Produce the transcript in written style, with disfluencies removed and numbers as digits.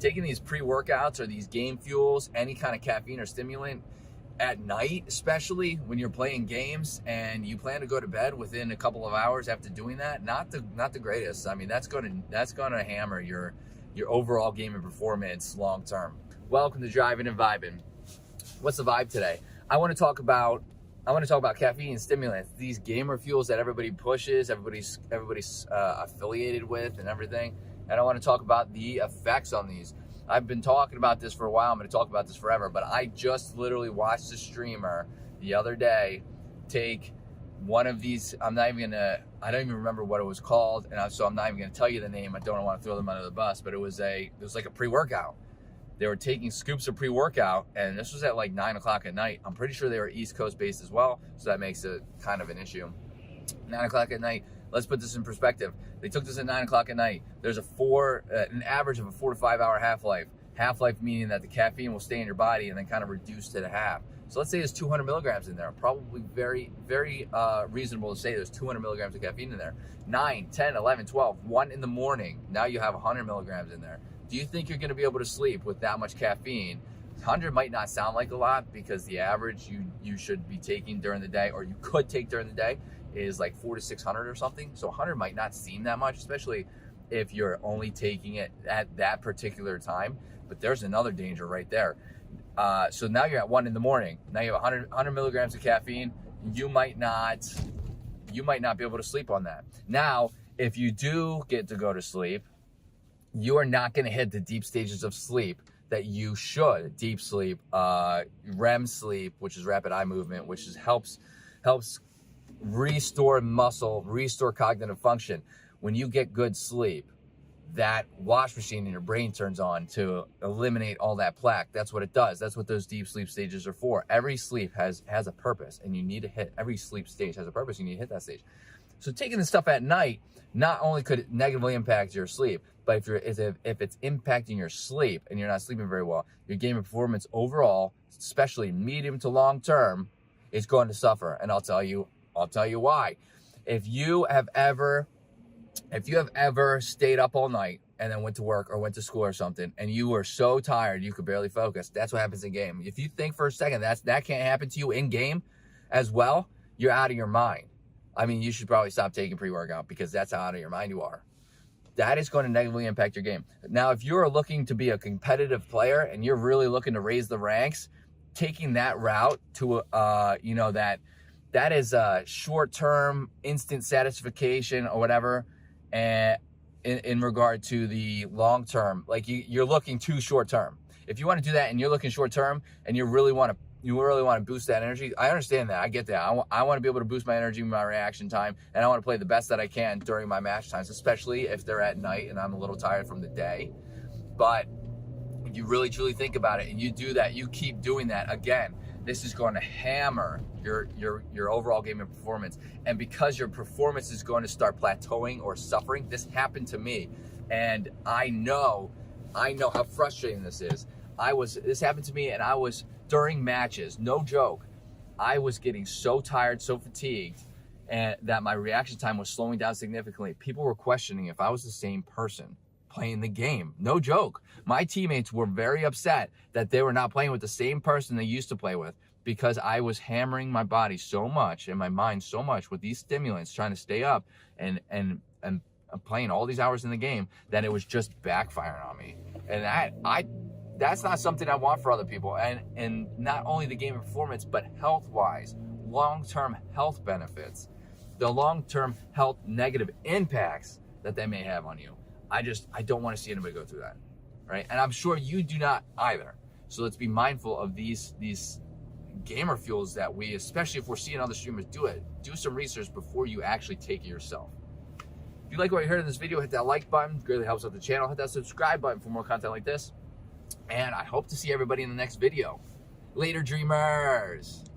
taking these pre-workouts or these game fuels, any kind of caffeine or stimulant at night, especially when you're playing games and you plan to go to bed within a couple of hours after doing that, not the greatest. I mean, that's gonna hammer your overall gaming performance long term. Welcome to Driving and Vibing. What's the vibe today? I want to talk about caffeine and stimulants, these gamer fuels that everybody pushes, everybody's affiliated with and everything. And I want to talk about the effects on these. I've been talking about this for a while. I'm going to talk about this forever, but I just literally watched a streamer the other day take one of these. I don't even remember what it was called, and so I'm not even going to tell you the name. I don't want to throw them under the bus, but it was like a pre-workout. They were taking scoops of pre-workout, and this was at like 9 o'clock at night. I'm pretty sure they were East Coast based as well, so that makes it kind of an issue. 9 o'clock at night. Let's put this in perspective. They took this at 9 o'clock at night. There's an average of a 4 to 5 hour half-life. Half-life meaning that the caffeine will stay in your body and then kind of reduce to the half. So let's say there's 200 milligrams in there. Probably very, very reasonable to say there's 200 milligrams of caffeine in there. 9, 10, 11, 12, 1 in the morning. Now you have 100 milligrams in there. Do you think you're going to be able to sleep with that much caffeine? 100 might not sound like a lot because the average you should be taking during the day, or you could take during the day, is like 400 to 600 or something. So 100 might not seem that much, especially if you're only taking it at that particular time. But there's another danger right there. So now you're at 1 in the morning. Now you have 100 milligrams of caffeine. You might not be able to sleep on that. Now, if you do get to go to sleep, you are not going to hit the deep stages of sleep that you should. Deep sleep, REM sleep, which is rapid eye movement, which helps restore muscle, restore cognitive function. When you get good sleep, that wash machine in your brain turns on to eliminate all that plaque. That's what it does. That's what those deep sleep stages are for. Every sleep has a purpose, and you need to hit, every sleep stage has a purpose. You need to hit that stage. So taking this stuff at night, not only could it negatively impact your sleep, but if it's impacting your sleep and you're not sleeping very well, your gaming performance overall, especially medium to long term, is going to suffer. And I'll tell you why. If you have ever stayed up all night and then went to work or went to school or something, and you were so tired you could barely focus, that's what happens in game. If you think for a second that can't happen to you in game as well, you're out of your mind. I mean, you should probably stop taking pre-workout because that's how out of your mind you are. That is going to negatively impact your game. Now, if you're looking to be a competitive player and you're really looking to raise the ranks, taking that route to that is a short-term instant satisfaction or whatever, and in regard to the long-term, like you're looking too short-term. If you want to do that and you're looking short-term and you really want to boost that energy, I understand that. I get that. I want to be able to boost my energy, my reaction time, and I want to play the best that I can during my match times, especially if they're at night and I'm a little tired from the day. But if you really truly think about it and you do that, you keep doing that, again, this is going to hammer your overall gaming performance. And because your performance is going to start plateauing or suffering, this happened to me. And I know how frustrating this is. This happened to me, and I was, during matches, no joke, I was getting so tired, so fatigued, and that my reaction time was slowing down significantly. People were questioning if I was the same person playing the game. No joke. My teammates were very upset that they were not playing with the same person they used to play with, because I was hammering my body so much and my mind so much with these stimulants, trying to stay up and playing all these hours in the game, that it was just backfiring on me. And that's not something I want for other people. And not only the game performance, but health-wise, long-term health benefits, the long-term health negative impacts that they may have on you. I don't want to see anybody go through that, right? And I'm sure you do not either. So let's be mindful of these gamer fuels that we, especially if we're seeing other streamers do it, do some research before you actually take it yourself. If you like what you heard in this video, hit that like button. It greatly helps out the channel. Hit that subscribe button for more content like this. And I hope to see everybody in the next video. Later, dreamers.